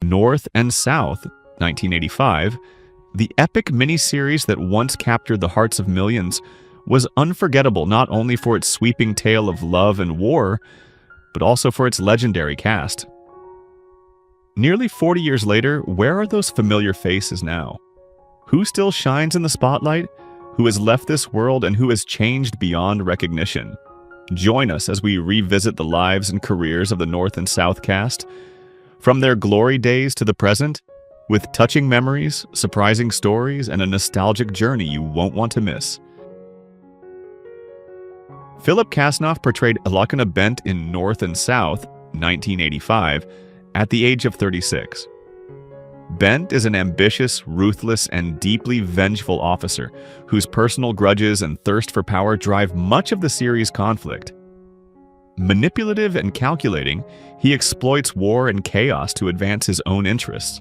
North and South, 1985, the epic miniseries that once captured the hearts of millions, was unforgettable not only for its sweeping tale of love and war, but also for its legendary cast. Nearly 40 years later, where are those familiar faces now? Who still shines in the spotlight? Who has left this world and who has changed beyond recognition? Join us as we revisit the lives and careers of the North and South cast, from their glory days to the present, with touching memories, surprising stories, and a nostalgic journey you won't want to miss. Philip Casnoff portrayed Elkanah Bent in North and South, 1985, at the age of 36. Bent is an ambitious, ruthless, and deeply vengeful officer whose personal grudges and thirst for power drive much of the series' conflict. Manipulative and calculating, he exploits war and chaos to advance his own interests,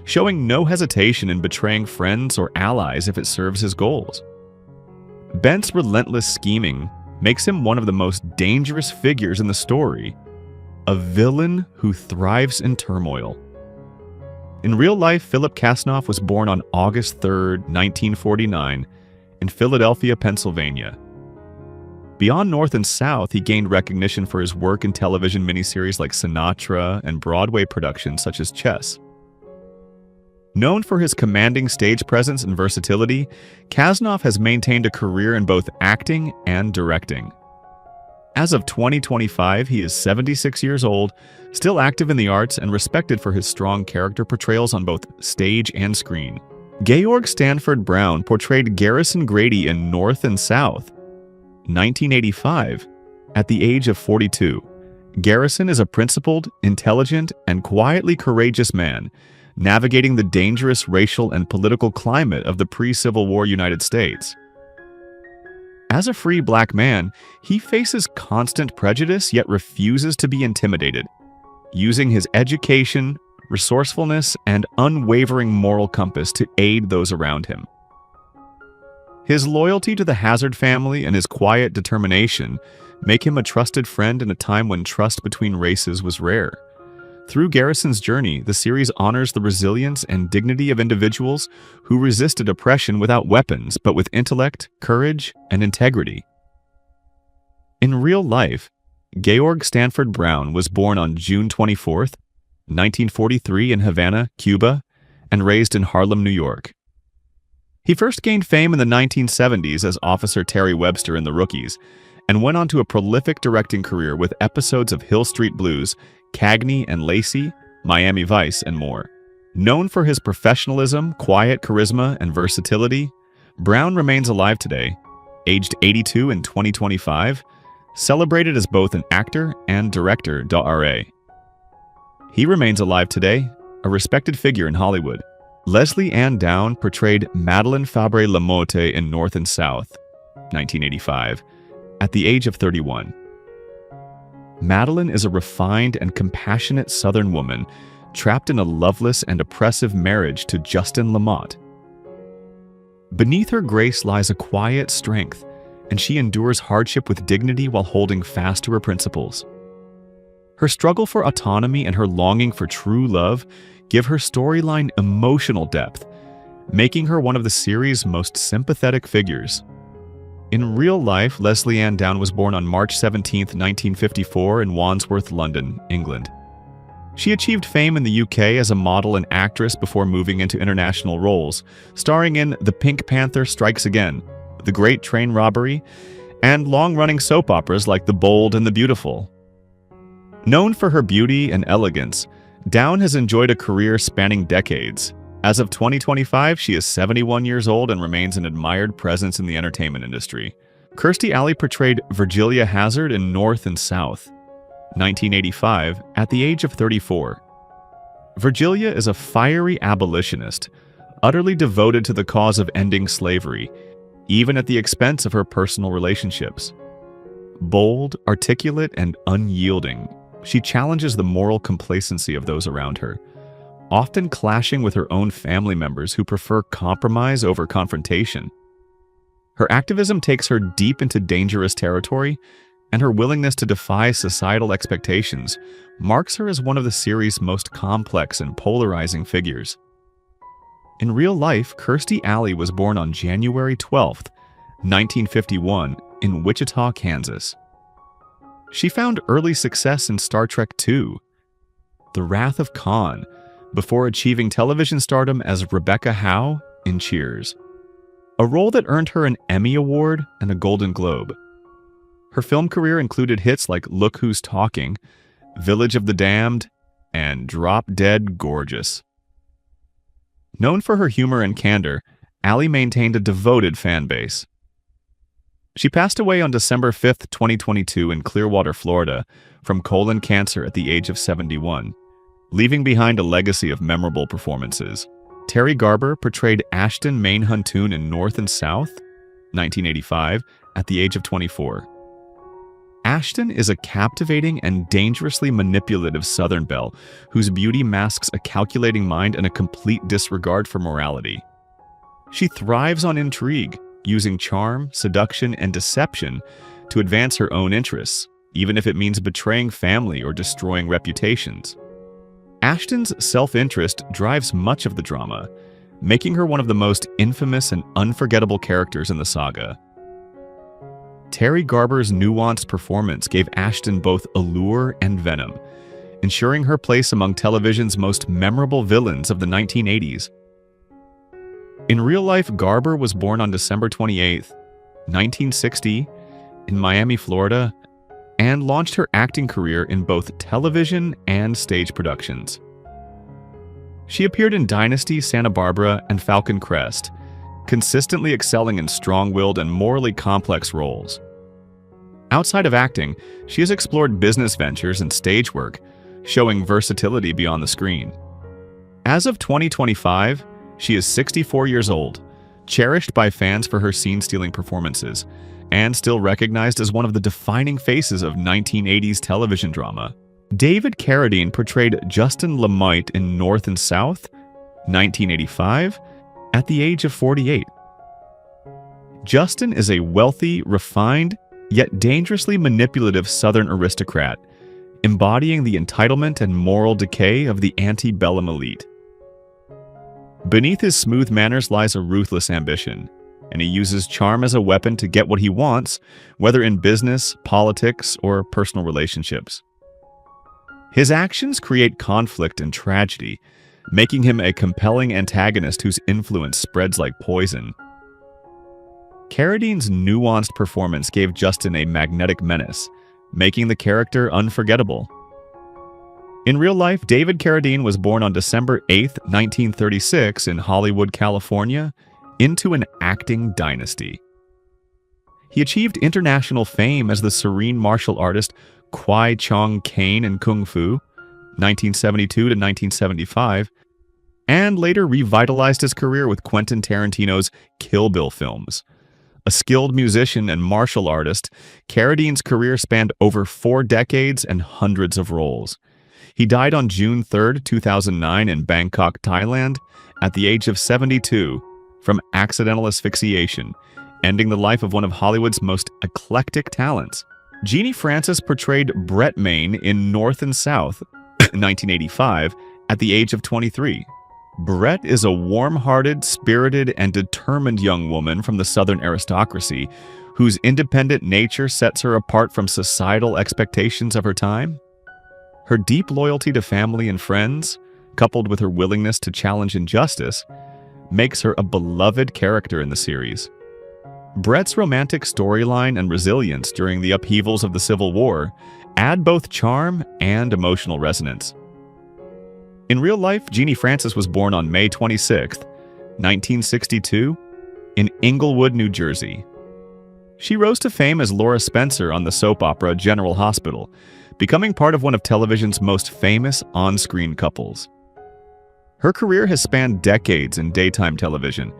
showing no hesitation in betraying friends or allies if it serves his goals. Bent's relentless scheming makes him one of the most dangerous figures in the story, a villain who thrives in turmoil. In real life, Philip Casnoff was born on August 3, 1949, in Philadelphia, Pennsylvania. Beyond North and South, he gained recognition for his work in television miniseries like Sinatra and Broadway productions such as Chess. Known for his commanding stage presence and versatility, Casnoff has maintained a career in both acting and directing. As of 2025, he is 76 years old, still active in the arts and respected for his strong character portrayals on both stage and screen. Georg Stanford Brown portrayed Garrison Grady in North and South, 1985, at the age of 42. Garrison is a principled, intelligent, and quietly courageous man, navigating the dangerous racial and political climate of the pre-Civil War United States. As a free black man, he faces constant prejudice yet refuses to be intimidated, using his education, resourcefulness, and unwavering moral compass to aid those around him. His loyalty to the Hazard family and his quiet determination make him a trusted friend in a time when trust between races was rare. Through Garrison's journey, the series honors the resilience and dignity of individuals who resisted oppression without weapons, but with intellect, courage, and integrity. In real life, Georg Stanford Brown was born on June 24, 1943 in Havana, Cuba, and raised in Harlem, New York. He first gained fame in the 1970s as Officer Terry Webster in The Rookies, and went on to a prolific directing career with episodes of Hill Street Blues, Cagney and Lacey, Miami Vice, and more. Known for his professionalism, quiet charisma, and versatility, Brown remains alive today, aged 82 in 2025, celebrated as both an actor and director. He remains alive today, a respected figure in Hollywood. Lesley-Anne Down portrayed Madeleine Fabre-Lamotte in North and South, 1985, at the age of 31. Madeleine is a refined and compassionate Southern woman trapped in a loveless and oppressive marriage to Justin Lamotte. Beneath her grace lies a quiet strength, and she endures hardship with dignity while holding fast to her principles. Her struggle for autonomy and her longing for true love give her storyline emotional depth, making her one of the series' most sympathetic figures. In real life, Lesley-Anne Down was born on March 17, 1954 in Wandsworth, London, England. She achieved fame in the UK as a model and actress before moving into international roles, starring in The Pink Panther Strikes Again, The Great Train Robbery, and long-running soap operas like The Bold and the Beautiful. Known for her beauty and elegance, Down has enjoyed a career spanning decades. As of 2025, she is 71 years old and remains an admired presence in the entertainment industry. Kirstie Alley portrayed Virgilia Hazard in North and South, 1985, at the age of 34. Virgilia is a fiery abolitionist, utterly devoted to the cause of ending slavery, even at the expense of her personal relationships. Bold, articulate, and unyielding, she challenges the moral complacency of those around her, often clashing with her own family members who prefer compromise over confrontation. Her activism takes her deep into dangerous territory, and her willingness to defy societal expectations marks her as one of the series' most complex and polarizing figures. In real life, Kirstie Alley was born on January 12, 1951, in Wichita, Kansas. She found early success in Star Trek II, The Wrath of Khan, before achieving television stardom as Rebecca Howe in Cheers, a role that earned her an Emmy Award and a Golden Globe. Her film career included hits like Look Who's Talking, Village of the Damned, and Drop Dead Gorgeous. Known for her humor and candor, Alley maintained a devoted fan base. She passed away on December 5, 2022 in Clearwater, Florida, from colon cancer at the age of 71, leaving behind a legacy of memorable performances. Terri Garber portrayed Ashton Main Huntoon in North and South, 1985, at the age of 24. Ashton is a captivating and dangerously manipulative Southern belle whose beauty masks a calculating mind and a complete disregard for morality. She thrives on intrigue, using charm, seduction, and deception to advance her own interests, even if it means betraying family or destroying reputations. Ashton's self-interest drives much of the drama, making her one of the most infamous and unforgettable characters in the saga. Terri Garber's nuanced performance gave Ashton both allure and venom, ensuring her place among television's most memorable villains of the 1980s. In real life, Garber was born on December 28, 1960, in Miami, Florida, and launched her acting career in both television and stage productions. She appeared in Dynasty, Santa Barbara, and Falcon Crest, consistently excelling in strong-willed and morally complex roles. Outside of acting, she has explored business ventures and stage work, showing versatility beyond the screen. As of 2025, she is 64 years old, cherished by fans for her scene-stealing performances, and still recognized as one of the defining faces of 1980s television drama. David Carradine portrayed Justin Lamite in North and South, 1985, at the age of 48. Justin is a wealthy, refined, yet dangerously manipulative Southern aristocrat, embodying the entitlement and moral decay of the antebellum elite. Beneath his smooth manners lies a ruthless ambition, and he uses charm as a weapon to get what he wants, whether in business, politics, or personal relationships. His actions create conflict and tragedy, making him a compelling antagonist whose influence spreads like poison. Carradine's nuanced performance gave Justin a magnetic menace, making the character unforgettable. In real life, David Carradine was born on December 8, 1936 in Hollywood, California, into an acting dynasty. He achieved international fame as the serene martial artist Kwai Chong Caine in Kung Fu, 1972 to 1975, and later revitalized his career with Quentin Tarantino's Kill Bill films. A skilled musician and martial artist, Carradine's career spanned over 4 decades and hundreds of roles. He died on June 3, 2009 in Bangkok, Thailand, at the age of 72 from accidental asphyxiation, ending the life of one of Hollywood's most eclectic talents. Genie Francis portrayed Brett Maine in North and South, 1985, at the age of 23. Brett is a warm-hearted, spirited, and determined young woman from the Southern aristocracy, whose independent nature sets her apart from societal expectations of her time. Her deep loyalty to family and friends, coupled with her willingness to challenge injustice, makes her a beloved character in the series. Brett's romantic storyline and resilience during the upheavals of the Civil War add both charm and emotional resonance. In real life, Genie Francis was born on May 26, 1962, in Englewood, New Jersey. She rose to fame as Laura Spencer on the soap opera General Hospital, becoming part of one of television's most famous on-screen couples. Her career has spanned decades in daytime television,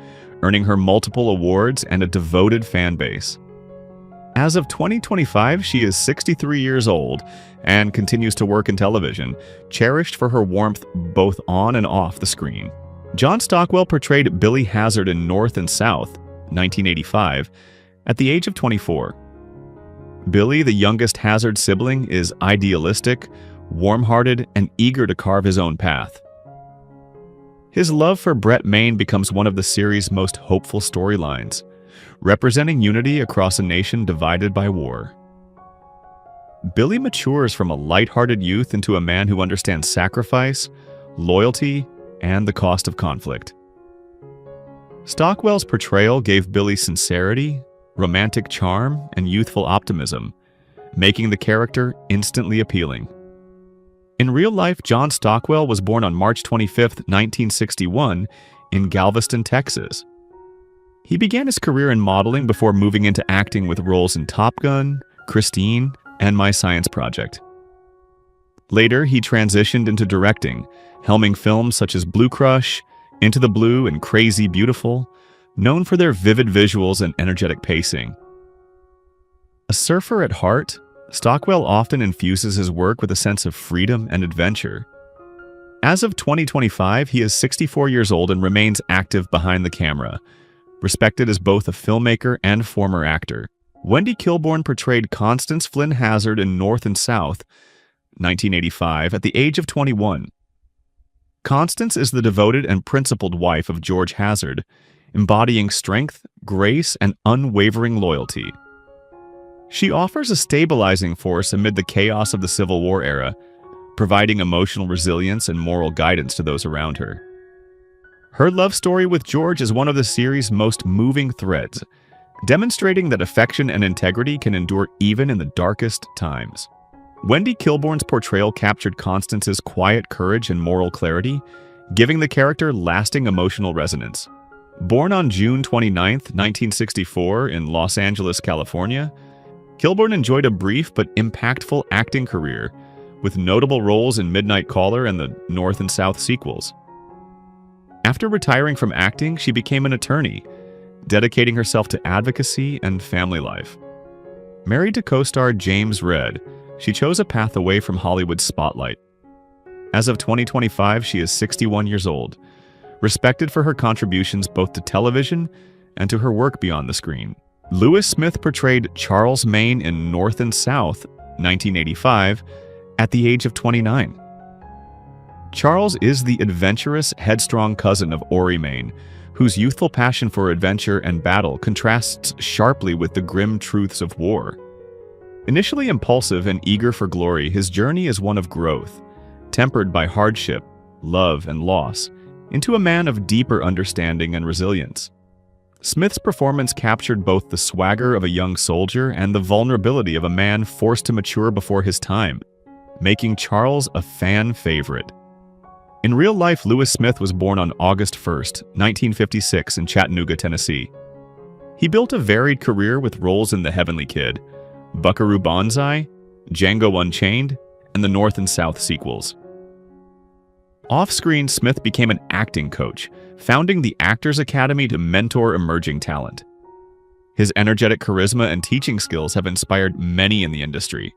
earning her multiple awards and a devoted fan base. As of 2025, she is 63 years old and continues to work in television, cherished for her warmth both on and off the screen. John Stockwell portrayed Billy Hazard in North and South, 1985, at the age of 24. Billy, the youngest Hazard sibling, is idealistic, warm-hearted, and eager to carve his own path. His love for Brett Maine becomes one of the series' most hopeful storylines, representing unity across a nation divided by war. Billy matures from a light-hearted youth into a man who understands sacrifice, loyalty, and the cost of conflict. Stockwell's portrayal gave Billy sincerity, romantic charm, and youthful optimism, making the character instantly appealing. In real life, John Stockwell was born on March 25, 1961, in Galveston, Texas. He began his career in modeling before moving into acting with roles in Top Gun, Christine, and My Science Project. Later, he transitioned into directing, helming films such as Blue Crush, Into the Blue, and Crazy Beautiful, known for their vivid visuals and energetic pacing. A surfer at heart, Stockwell often infuses his work with a sense of freedom and adventure. As of 2025, he is 64 years old and remains active behind the camera, respected as both a filmmaker and former actor. Wendy Kilbourne portrayed Constance Flynn Hazard in North and South, 1985, at the age of 21. Constance is the devoted and principled wife of George Hazard, embodying strength, grace, and unwavering loyalty. She offers a stabilizing force amid the chaos of the Civil War era, providing emotional resilience and moral guidance to those around her. Her love story with George is one of the series' most moving threads, demonstrating that affection and integrity can endure even in the darkest times. Wendy Kilbourne's portrayal captured Constance's quiet courage and moral clarity, giving the character lasting emotional resonance. Born on June 29, 1964, in Los Angeles, California, Kilbourne enjoyed a brief but impactful acting career, with notable roles in Midnight Caller and the North and South sequels. After retiring from acting, she became an attorney, dedicating herself to advocacy and family life. Married to co-star James Redd, she chose a path away from Hollywood's spotlight. As of 2025, she is 61 years old, respected for her contributions both to television and to her work beyond the screen. Lewis Smith portrayed Charles Maine in North and South, 1985, at the age of 29. Charles is the adventurous, headstrong cousin of Ori Maine, whose youthful passion for adventure and battle contrasts sharply with the grim truths of war. Initially impulsive and eager for glory, his journey is one of growth, tempered by hardship, love, and loss, into a man of deeper understanding and resilience. Smith's performance captured both the swagger of a young soldier and the vulnerability of a man forced to mature before his time, making Charles a fan favorite. In real life, Lewis Smith was born on August 1, 1956, in Chattanooga, Tennessee. He built a varied career with roles in The Heavenly Kid, Buckaroo Banzai, Django Unchained, and the North and South sequels. Off-screen, Smith became an acting coach, founding the Actors Academy to mentor emerging talent. His energetic charisma and teaching skills have inspired many in the industry.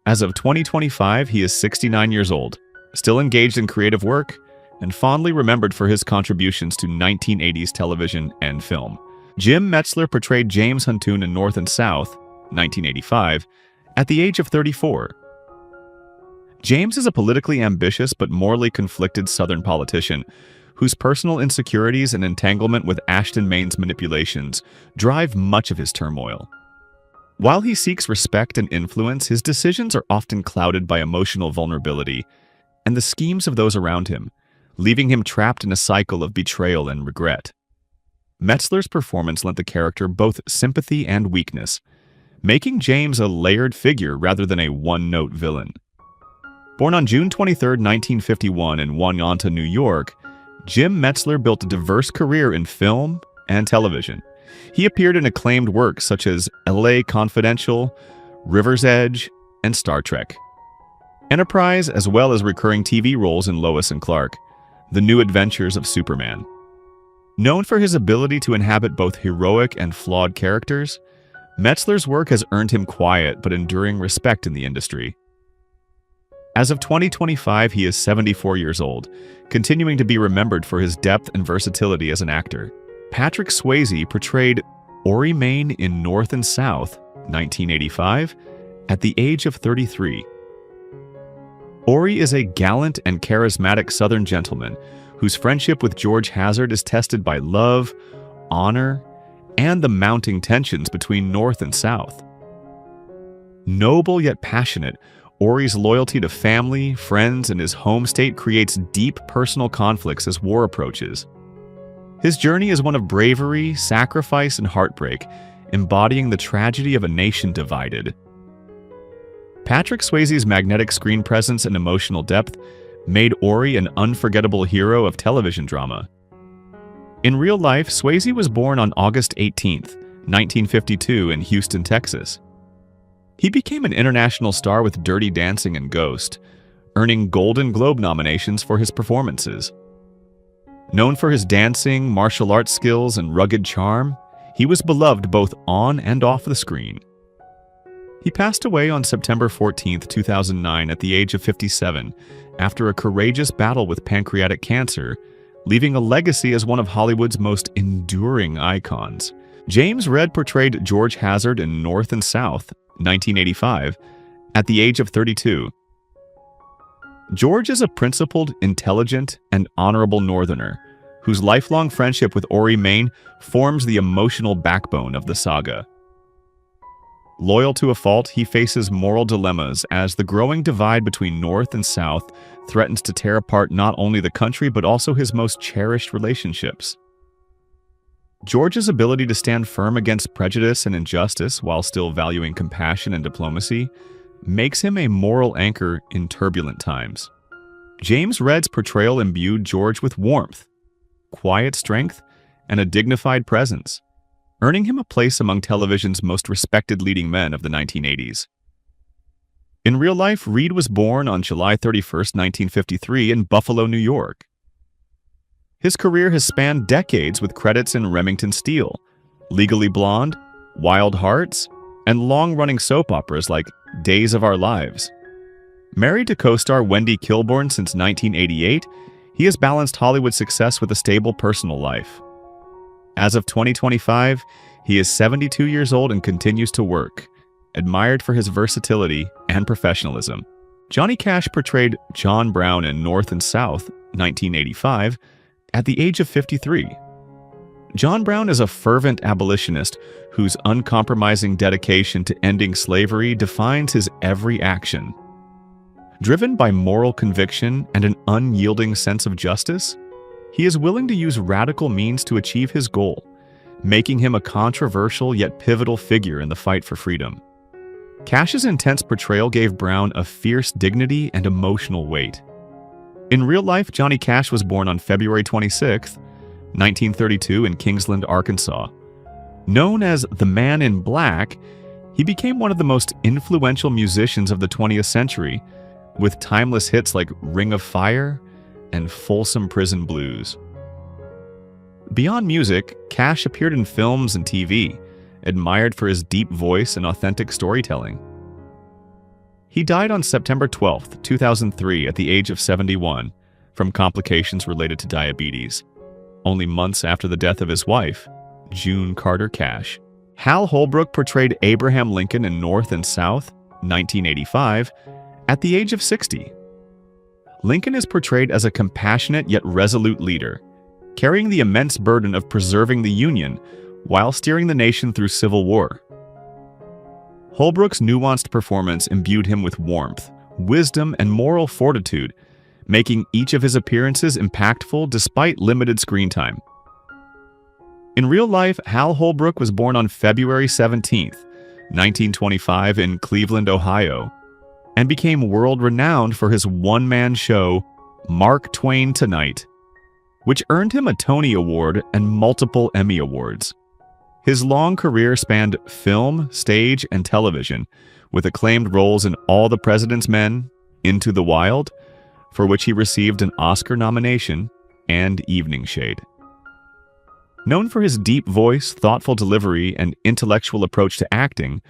As of 2025, he is 69 years old, still engaged in creative work, and fondly remembered for his contributions to 1980s television and film. Jim Metzler portrayed James Huntoon in North and South, 1985, at the age of 34. James is a politically ambitious but morally conflicted Southern politician whose personal insecurities and entanglement with Ashton Maine's manipulations drive much of his turmoil. While he seeks respect and influence, his decisions are often clouded by emotional vulnerability and the schemes of those around him, leaving him trapped in a cycle of betrayal and regret. Metzler's performance lent the character both sympathy and weakness, making James a layered figure rather than a one-note villain. Born on June 23, 1951 in Oneonta, New York, Jim Metzler built a diverse career in film and television. He appeared in acclaimed works such as LA Confidential, River's Edge, and Star Trek. Enterprise, as well as recurring TV roles in Lois and Clark, The New Adventures of Superman. Known for his ability to inhabit both heroic and flawed characters, Metzler's work has earned him quiet but enduring respect in the industry. As of 2025, he is 74 years old, continuing to be remembered for his depth and versatility as an actor. Patrick Swayze portrayed Ori Maine in North and South, 1985, at the age of 33. Ori is a gallant and charismatic Southern gentleman whose friendship with George Hazard is tested by love, honor, and the mounting tensions between North and South. Noble yet passionate, Ori's loyalty to family, friends, and his home state creates deep personal conflicts as war approaches. His journey is one of bravery, sacrifice, and heartbreak, embodying the tragedy of a nation divided. Patrick Swayze's magnetic screen presence and emotional depth made Ori an unforgettable hero of television drama. In real life, Swayze was born on August 18, 1952 in Houston, Texas. He became an international star with Dirty Dancing and Ghost, earning Golden Globe nominations for his performances. Known for his dancing, martial arts skills, and rugged charm, he was beloved both on and off the screen. He passed away on September 14, 2009 at the age of 57 after a courageous battle with pancreatic cancer, leaving a legacy as one of Hollywood's most enduring icons. James Redd portrayed George Hazard in North and South, 1985, at the age of 32. George is a principled, intelligent, and honorable Northerner, whose lifelong friendship with Ori Main forms the emotional backbone of the saga. Loyal to a fault, he faces moral dilemmas as the growing divide between North and South threatens to tear apart not only the country but also his most cherished relationships. George's ability to stand firm against prejudice and injustice while still valuing compassion and diplomacy makes him a moral anchor in turbulent times. James Redd's portrayal imbued George with warmth, quiet strength, and a dignified presence, earning him a place among television's most respected leading men of the 1980s. In real life, Reed was born on July 31, 1953 in Buffalo, New York. His career has spanned decades with credits in Remington Steele, Legally Blonde, Wild Hearts, and long-running soap operas like Days of Our Lives. Married to co-star Wendy Kilbourne since 1988, he has balanced Hollywood success with a stable personal life. As of 2025, he is 72 years old and continues to work, admired for his versatility and professionalism. Johnny Cash portrayed John Brown in North and South, 1985, at the age of 53. John Brown is a fervent abolitionist whose uncompromising dedication to ending slavery defines his every action. Driven by moral conviction and an unyielding sense of justice, he is willing to use radical means to achieve his goal, making him a controversial yet pivotal figure in the fight for freedom. Cash's intense portrayal gave Brown a fierce dignity and emotional weight. In real life, Johnny Cash was born on February 26, 1932 in Kingsland, Arkansas. Known as the Man in Black, he became one of the most influential musicians of the 20th century, with timeless hits like Ring of Fire and Folsom Prison Blues. Beyond music, Cash appeared in films and TV, admired for his deep voice and authentic storytelling. He died on September 12, 2003 at the age of 71 from complications related to diabetes, only months after the death of his wife, June Carter Cash. Hal Holbrook portrayed Abraham Lincoln in North and South, 1985, at the age of 60. Lincoln is portrayed as a compassionate yet resolute leader, carrying the immense burden of preserving the Union while steering the nation through civil war. Holbrook's nuanced performance imbued him with warmth, wisdom, and moral fortitude, making each of his appearances impactful despite limited screen time. In real life, Hal Holbrook was born on February 17, 1925 in Cleveland, Ohio, and became world-renowned for his one-man show, Mark Twain Tonight, which earned him a Tony Award and multiple Emmy Awards. His long career spanned film, stage, and television, with acclaimed roles in All the President's Men, Into the Wild, for which he received an Oscar nomination, and Evening Shade. Known for his deep voice, thoughtful delivery, and intellectual approach to acting,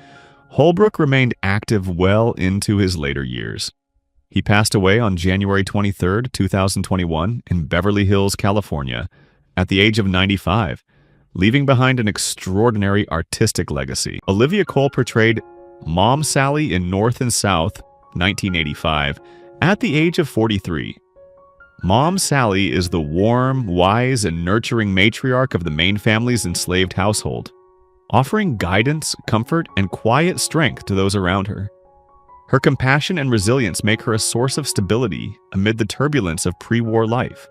Holbrook remained active well into his later years. He passed away on January 23, 2021, in Beverly Hills, California, at the age of 95, leaving behind an extraordinary artistic legacy. Olivia Cole portrayed Mom Sally in North and South, 1985, at the age of 43. Mom Sally is the warm, wise, and nurturing matriarch of the main family's enslaved household, offering guidance, comfort, and quiet strength to those around her. Her compassion and resilience make her a source of stability amid the turbulence of pre-war life.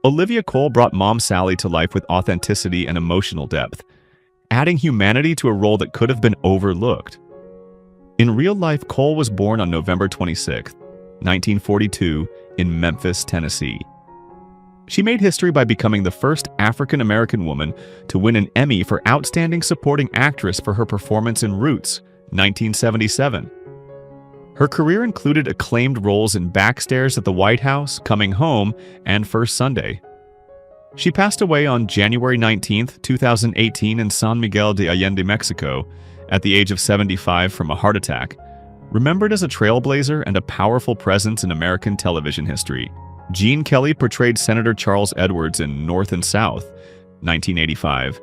Olivia Cole brought Mom Sally to life with authenticity and emotional depth, adding humanity to a role that could have been overlooked. In real life, Cole was born on November 26, 1942, in Memphis, Tennessee. She made history by becoming the first African-American woman to win an Emmy for Outstanding Supporting Actress for her performance in Roots, 1977. Her career included acclaimed roles in Backstairs at the White House, Coming Home, and First Sunday. She passed away on January 19, 2018 in San Miguel de Allende, Mexico, at the age of 75 from a heart attack. Remembered as a trailblazer and a powerful presence in American television history, Gene Kelly portrayed Senator Charles Edwards in North and South, 1985.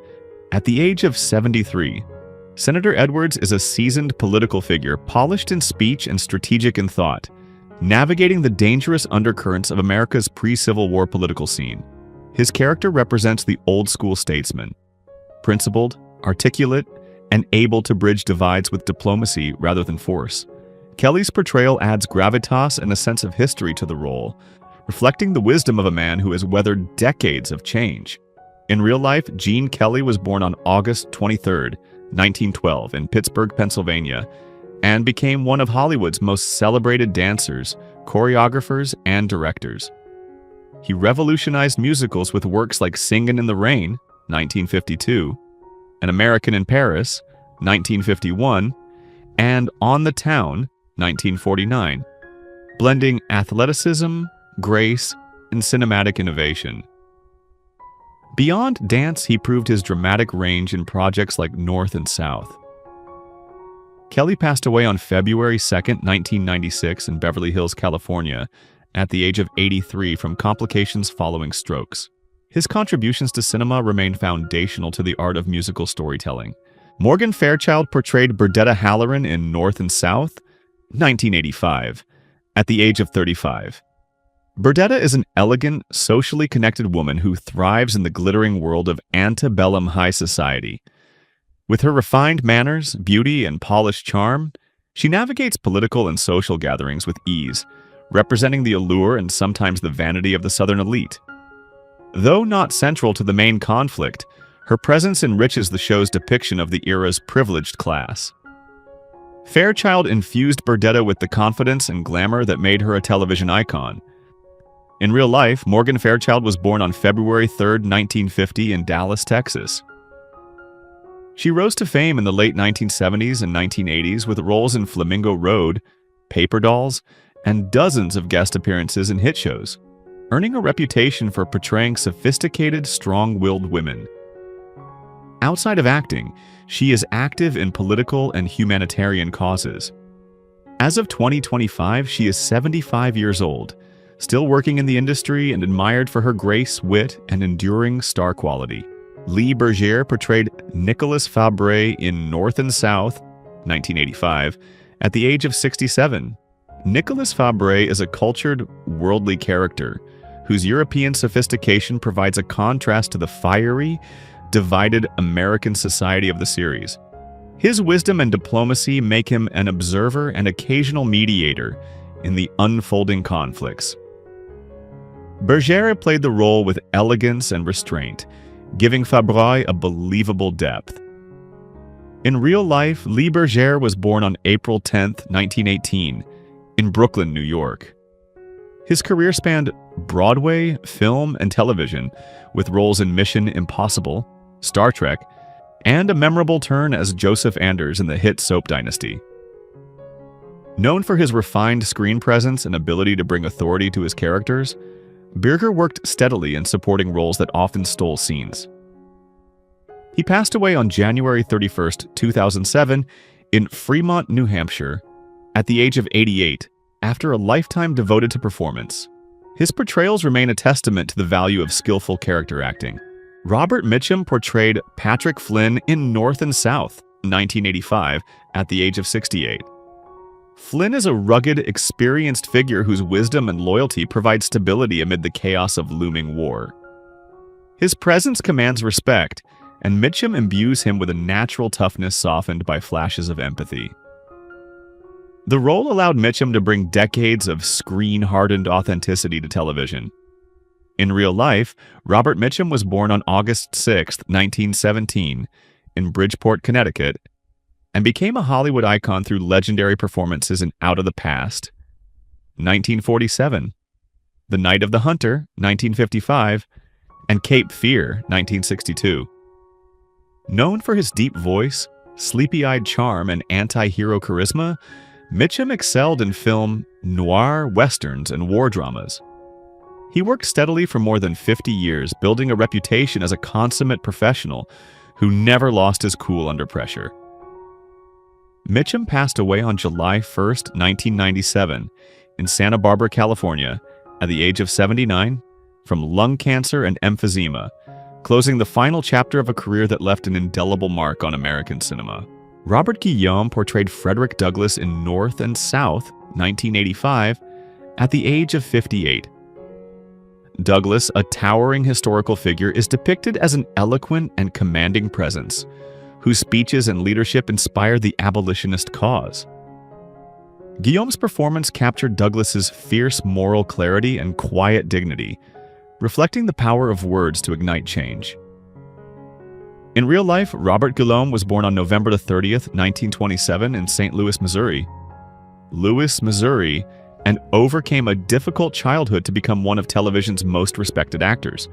At the age of 73, Senator Edwards is a seasoned political figure, polished in speech and strategic in thought, navigating the dangerous undercurrents of America's pre-Civil War political scene. His character represents the old-school statesman, principled, articulate, and able to bridge divides with diplomacy rather than force. Kelly's portrayal adds gravitas and a sense of history to the role, reflecting the wisdom of a man who has weathered decades of change. In real life, Gene Kelly was born on August 23, 1912, in Pittsburgh, Pennsylvania, and became one of Hollywood's most celebrated dancers, choreographers, and directors. He revolutionized musicals with works like Singin' in the Rain, 1952, An American in Paris, 1951, and On the Town, 1949, blending athleticism, grace, and cinematic innovation. Beyond dance, he proved his dramatic range in projects like North and South. Kelly passed away on February 2, 1996 in Beverly Hills, California, at the age of 83 from complications following strokes. His contributions to cinema remain foundational to the art of musical storytelling. Morgan Fairchild portrayed Burdetta Halloran in North and South, 1985, at the age of 35. Burdetta is an elegant, socially connected woman who thrives in the glittering world of antebellum high society. With her refined manners, beauty, and polished charm, she navigates political and social gatherings with ease, representing the allure and sometimes the vanity of the Southern elite. Though not central to the main conflict, her presence enriches the show's depiction of the era's privileged class. Fairchild infused Burdetta with the confidence and glamour that made her a television icon. In real life, Morgan Fairchild was born on February 3, 1950 in Dallas, Texas. She rose to fame in the late 1970s and 1980s with roles in Flamingo Road, Paper Dolls, and dozens of guest appearances in hit shows, earning a reputation for portraying sophisticated, strong-willed women. Outside of acting, she is active in political and humanitarian causes. As of 2025, she is 75 years old, still working in the industry and admired for her grace, wit, and enduring star quality. Lee Bergere portrayed Nicholas Fabre in North and South, 1985, at the age of 67. Nicholas Fabre is a cultured, worldly character whose European sophistication provides a contrast to the fiery, divided American society of the series. His wisdom and diplomacy make him an observer and occasional mediator in the unfolding conflicts. Bergere played the role with elegance and restraint, giving Fabre a believable depth. In real life, Lee Bergere was born on April 10, 1918, in Brooklyn, New York. His career spanned Broadway, film, and television, with roles in Mission Impossible, Star Trek, and a memorable turn as Joseph Anders in the hit Soap Dynasty. Known for his refined screen presence and ability to bring authority to his characters, Bergere worked steadily in supporting roles that often stole scenes. He passed away on January 31, 2007, in Fremont, New Hampshire, at the age of 88, after a lifetime devoted to performance. His portrayals remain a testament to the value of skillful character acting. Robert Mitchum portrayed Patrick Flynn in North and South, 1985, at the age of 68. Flynn is a rugged, experienced figure whose wisdom and loyalty provide stability amid the chaos of looming war. His presence commands respect, and Mitchum imbues him with a natural toughness softened by flashes of empathy. The role allowed Mitchum to bring decades of screen-hardened authenticity to television. In real life, Robert Mitchum was born on August 6, 1917, in Bridgeport, Connecticut, and became a Hollywood icon through legendary performances in Out of the Past, 1947, The Night of the Hunter, 1955, and Cape Fear, 1962. Known for his deep voice, sleepy-eyed charm, and anti-hero charisma, Mitchum excelled in film, noir, westerns, and war dramas. He worked steadily for more than 50 years, building a reputation as a consummate professional who never lost his cool under pressure. Mitchum passed away on July 1, 1997, in Santa Barbara, California, at the age of 79, from lung cancer and emphysema, closing the final chapter of a career that left an indelible mark on American cinema. Robert Guillaume portrayed Frederick Douglass in North and South, 1985, at the age of 58. Douglass, a towering historical figure, is depicted as an eloquent and commanding presence, whose speeches and leadership inspired the abolitionist cause. Guillaume's performance captured Douglass's fierce moral clarity and quiet dignity, reflecting the power of words to ignite change. In real life, Robert Guillaume was born on November 30, 1927, in St. Louis, Missouri. And overcame a difficult childhood to become one of television's most respected actors.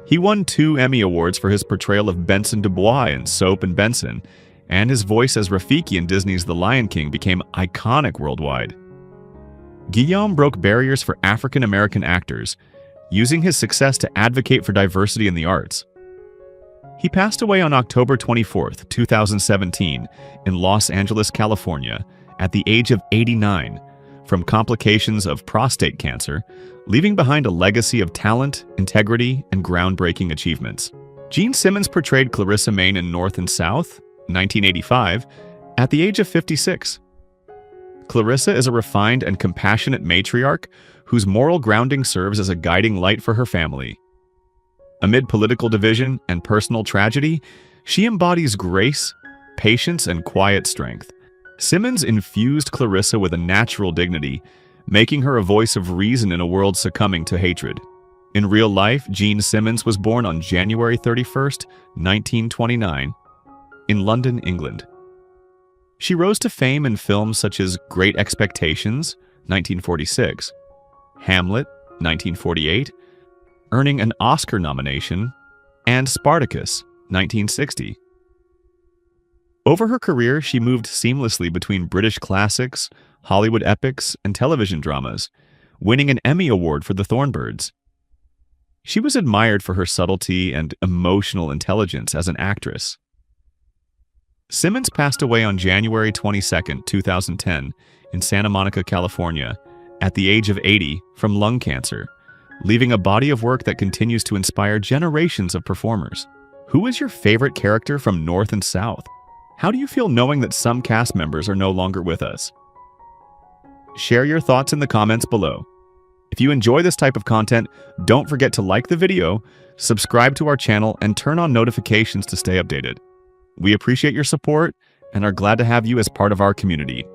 He won 2 Emmy Awards for his portrayal of Benson DuBois in Soap and Benson, and his voice as Rafiki in Disney's The Lion King became iconic worldwide. Guillaume broke barriers for African American actors, using his success to advocate for diversity in the arts. He passed away on October 24, 2017, in Los Angeles, California, at the age of 89, from complications of prostate cancer, leaving behind a legacy of talent, integrity, and groundbreaking achievements. Jean Simmons portrayed Clarissa Maine in North and South, 1985, at the age of 56. Clarissa is a refined and compassionate matriarch whose moral grounding serves as a guiding light for her family. Amid political division and personal tragedy, she embodies grace, patience, and quiet strength. Simmons infused Clarissa with a natural dignity, making her a voice of reason in a world succumbing to hatred. In real life, Jean Simmons was born on January 31, 1929, in London, England. She rose to fame in films such as Great Expectations, 1946, Hamlet, 1948, earning an Oscar nomination, and Spartacus, 1960. Over her career, she moved seamlessly between British classics, Hollywood epics, and television dramas, winning an Emmy Award for The Thornbirds. She was admired for her subtlety and emotional intelligence as an actress. Simmons passed away on January 22, 2010, in Santa Monica, California, at the age of 80 from lung cancer, leaving a body of work that continues to inspire generations of performers. Who is your favorite character from North and South? How do you feel knowing that some cast members are no longer with us? Share your thoughts in the comments below. If you enjoy this type of content, don't forget to like the video, subscribe to our channel, and turn on notifications to stay updated. We appreciate your support and are glad to have you as part of our community.